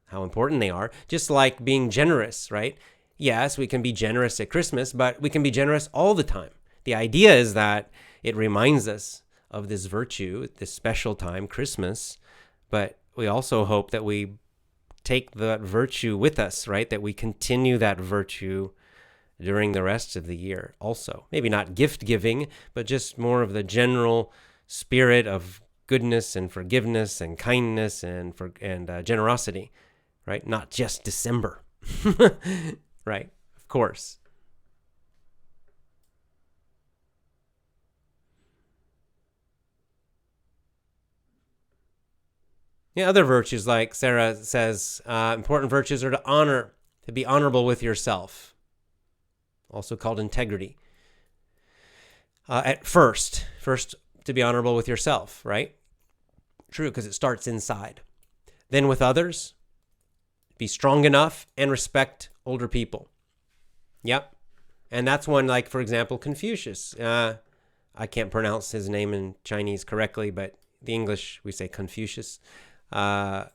how important they are. Just like being generous, right? Yes, we can be generous at Christmas, but we can be generous all the time. The idea is that it reminds us of this virtue, this special time, Christmas, but we also hope that we take that virtue with us, right? That we continue that virtue during the rest of the year also. Maybe not gift giving, but just more of the general spirit of goodness and forgiveness and kindness and generosity, right? Not just December, right? Of course. Yeah, other virtues, like Sarah says, important virtues are to be honorable with yourself, also called integrity. At first to be honorable with yourself, right? True, because it starts inside. Then with others, be strong enough and respect older people. Yep. And that's one, like, for example, Confucius. I can't pronounce his name in Chinese correctly, but the English, we say Confucius. Taught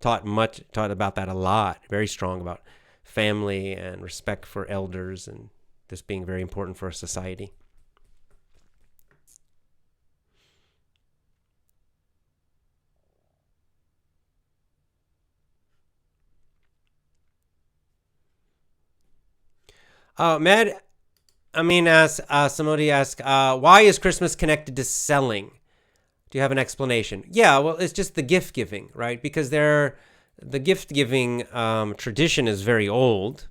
about that a lot. Very strong about family and respect for elders, and this being very important for a society. Somebody asked, why is Christmas connected to selling? Do you have an explanation? Yeah, well, it's just the gift giving, right? Because the gift giving tradition is very old.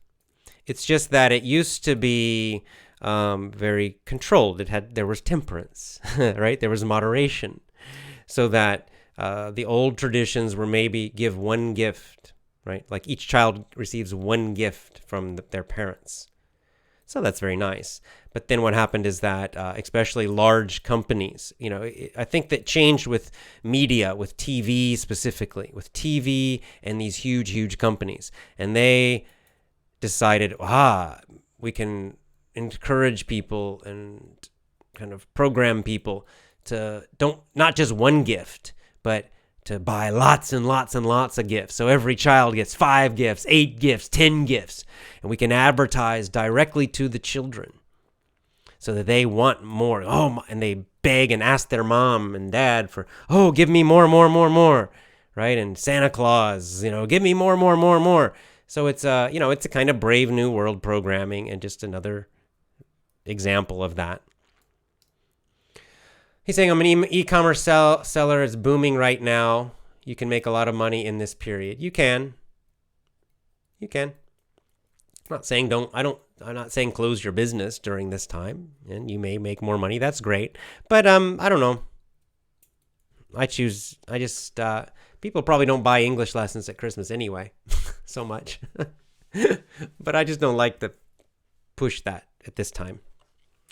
It's just that it used to be very controlled. There was temperance, right? There was moderation, so that the old traditions were maybe give one gift, right? Like each child receives one gift from their parents. So that's very nice. But then what happened is that, especially large companies, I think that changed with media, with TV specifically, with TV and these huge, huge companies. And they decided, we can encourage people and kind of program people to not just one gift, but to buy lots and lots and lots of gifts. So every child gets 5 gifts, 8 gifts, 10 gifts. And we can advertise directly to the children so that they want more. And they beg and ask their mom and dad for, give me more, right? And Santa Claus, give me more. So it's it's a kind of Brave New World programming, and just another example of that. He's saying, I'm an e-commerce seller. It's booming right now. You can make a lot of money in this period. You can. I'm not saying I'm not saying close your business during this time, and you may make more money. That's great. But I don't know. People probably don't buy English lessons at Christmas anyway, so much. But I just don't like to push that at this time.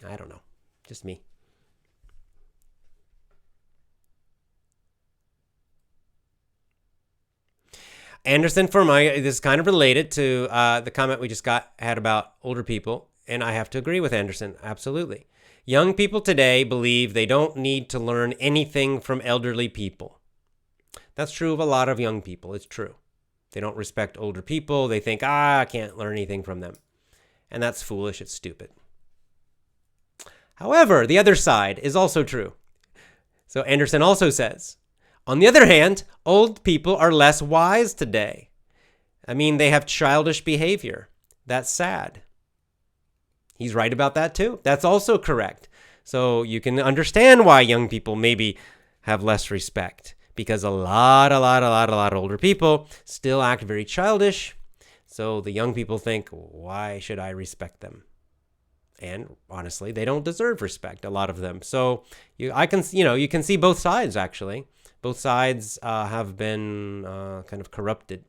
I don't know. Just me. Anderson this is kind of related to the comment we just had about older people, and I have to agree with Anderson, absolutely. Young people today believe they don't need to learn anything from elderly people. That's true of a lot of young people, it's true. They don't respect older people, they think, I can't learn anything from them. And that's foolish, it's stupid. However, the other side is also true. So Anderson also says, on the other hand, old people are less wise today. They have childish behavior. That's sad. He's right about that too. That's also correct. So you can understand why young people maybe have less respect, because a lot of older people still act very childish. So the young people think, why should I respect them? And honestly, they don't deserve respect, a lot of them. So you can see both sides, actually. Both sides have been kind of corrupted.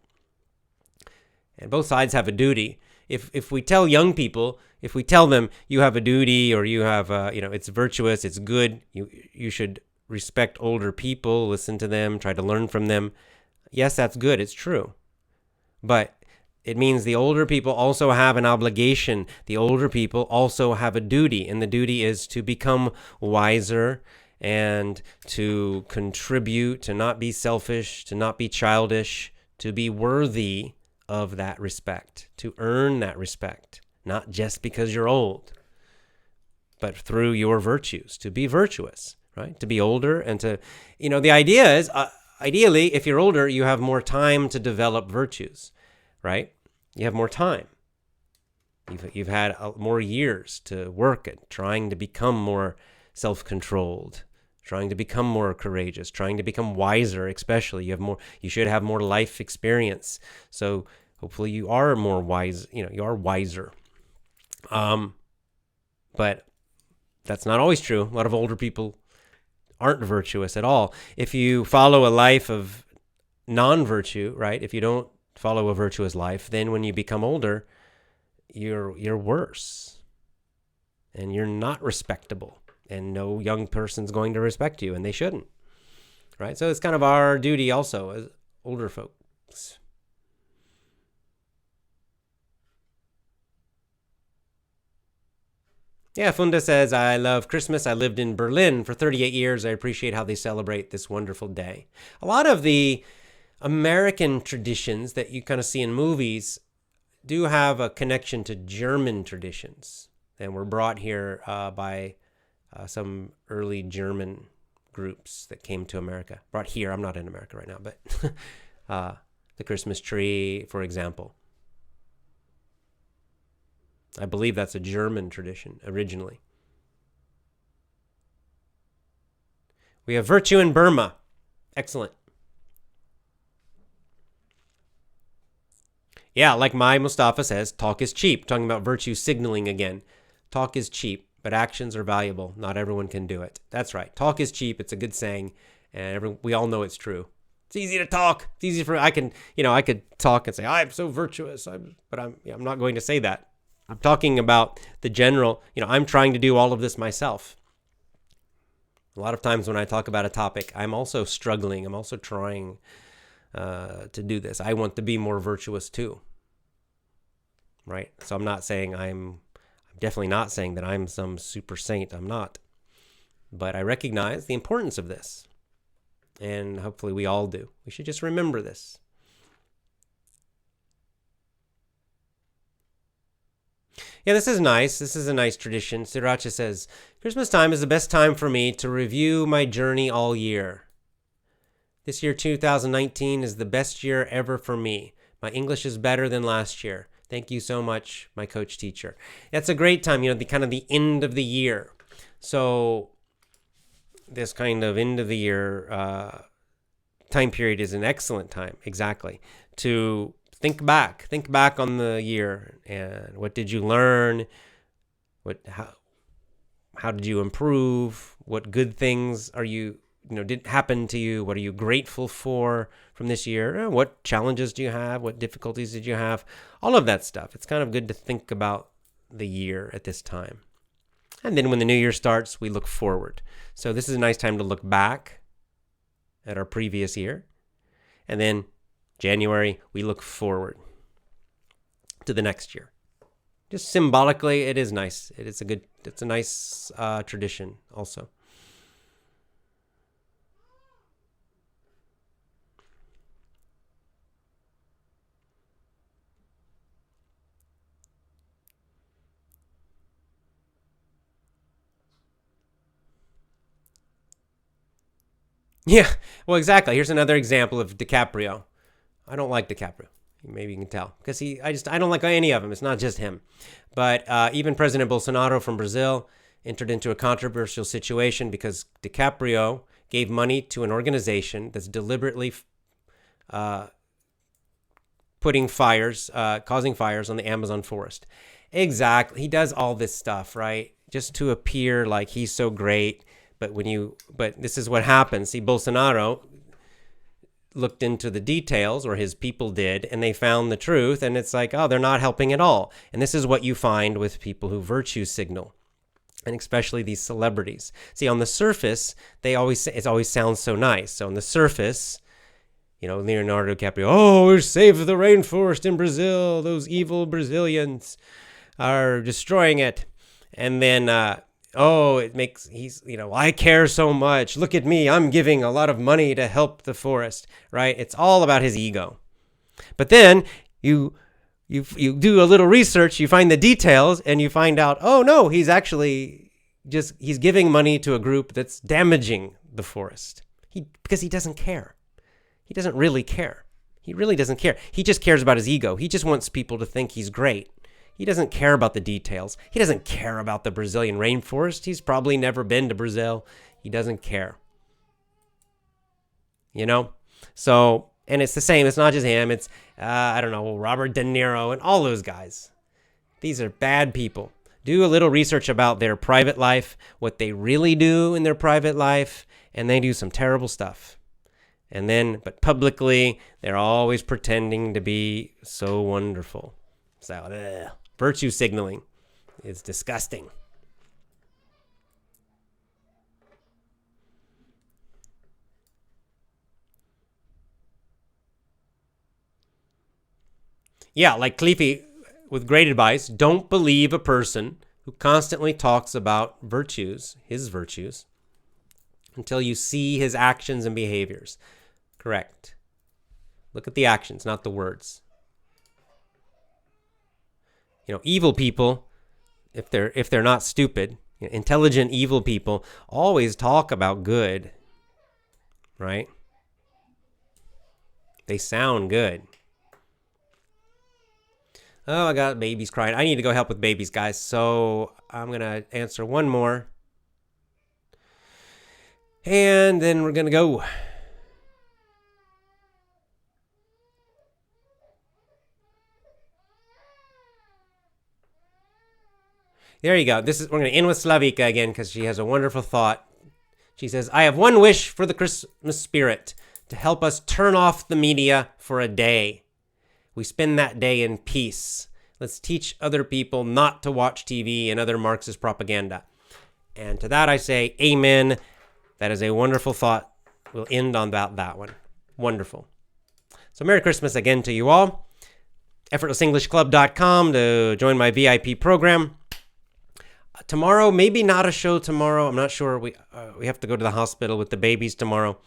And both sides have a duty. If we tell young people, if we tell them you have a duty, or you have, it's virtuous, it's good, you should respect older people, listen to them, try to learn from them. Yes, that's good. It's true. But it means the older people also have an obligation. The older people also have a duty, and the duty is to become wiser and to contribute, to not be selfish, to not be childish, to be worthy of that respect, to earn that respect, not just because you're old, but through your virtues, to be virtuous, right? To be older and to, the idea is, ideally, if you're older, you have more time to develop virtues, right? You have more time. You've had more years to work at trying to become more self-controlled, trying to become more courageous, trying to become wiser. Especially, you should have more life experience. So hopefully, you are more wise. You are wiser. But that's not always true. A lot of older people aren't virtuous at all. If you follow a life of non-virtue, right? If you don't follow a virtuous life, then when you become older, you're worse, and you're not respectable, and no young person's going to respect you, and they shouldn't, right? So it's kind of our duty also as older folks. Yeah, Funda says, I love Christmas. I lived in Berlin for 38 years. I appreciate how they celebrate this wonderful day. A lot of the American traditions that you kind of see in movies do have a connection to German traditions, and were brought here by some early German groups that came to America. Brought here, I'm not in America right now, but the Christmas tree, for example. I believe that's a German tradition originally. We have virtue in Burma. Excellent. Yeah, like my Mustafa says, talk is cheap. Talking about virtue signaling again. Talk is cheap, but actions are valuable. Not everyone can do it. That's right. Talk is cheap. It's a good saying, and we all know it's true. It's easy to talk. It's easy I could talk and say, I'm so virtuous, but I'm not going to say that. I'm talking about the general, I'm trying to do all of this myself. A lot of times when I talk about a topic, I'm also struggling. I'm also trying to do this. I want to be more virtuous too. Right? So I'm definitely not saying that I'm some super saint. I'm not. But I recognize the importance of this. And hopefully we all do. We should just remember this. Yeah, this is nice. This is a nice tradition. Sriracha says, Christmas time is the best time for me to review my journey all year. This year, 2019, is the best year ever for me. My English is better than last year. Thank you so much, my coach teacher. That's a great time, the end of the year. So this kind of end of the year time period is an excellent time, exactly, to think back on the year, and what did you learn? How did you improve? What good things did happen to you? What are you grateful for from this year? What challenges do you have? What difficulties did you have? All of that stuff. It's kind of good to think about the year at this time. And then when the new year starts, we look forward. So this is a nice time to look back at our previous year. And then January, we look forward to the next year. Just symbolically, it is nice. It's a nice tradition also. Yeah, well, exactly. Here's another example of DiCaprio. I don't like DiCaprio. Maybe you can tell, because I don't like any of them. It's not just him. But even President Bolsonaro from Brazil entered into a controversial situation because DiCaprio gave money to an organization that's deliberately causing fires on the Amazon forest. Exactly. He does all this stuff, right? Just to appear like he's so great. But this is what happens. See, Bolsonaro looked into the details, or his people did, and they found the truth. And it's like, oh, they're not helping at all. And this is what you find with people who virtue signal, and especially these celebrities. See, on the surface, it always sounds so nice. So on the surface, Leonardo DiCaprio, oh, we saved the rainforest in Brazil. Those evil Brazilians are destroying it. And then, I care so much. Look at me. I'm giving a lot of money to help the forest, right? It's all about his ego. But then you do a little research, you find the details, and you find out, oh no, he's actually he's giving money to a group that's damaging the forest. Because he doesn't care. He doesn't really care. He really doesn't care. He just cares about his ego. He just wants people to think he's great. He doesn't care about the details. He doesn't care about the Brazilian rainforest. He's probably never been to Brazil. He doesn't care. So, and it's the same. It's not just him. It's, Robert De Niro and all those guys. These are bad people. Do a little research about their private life, what they really do in their private life, and they do some terrible stuff. But publicly, they're always pretending to be so wonderful. So, virtue signaling is disgusting. Yeah, like Cleefy, with great advice, don't believe a person who constantly talks about his virtues, until you see his actions and behaviors. Correct. Look at the actions, not the words. Evil people, if they're not stupid, intelligent evil people always talk about good, right? They sound good. Oh, I got babies crying. I need to go help with babies, guys. So I'm going to answer one more. And then we're going to go. There you go. We're going to end with Slavika again because she has a wonderful thought. She says, I have one wish for the Christmas spirit, to help us turn off the media for a day. We spend that day in peace. Let's teach other people not to watch TV and other Marxist propaganda. And to that I say, amen. That is a wonderful thought. We'll end on that one. Wonderful. So Merry Christmas again to you all. EffortlessEnglishClub.com to join my VIP program. Tomorrow, maybe not a show tomorrow. I'm not sure. We have to go to the hospital with the babies tomorrow.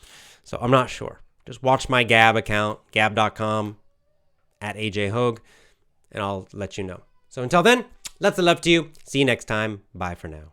So I'm not sure. Just watch my Gab account, gab.com, @AJHogue, and I'll let you know. So until then, lots of love to you. See you next time. Bye for now.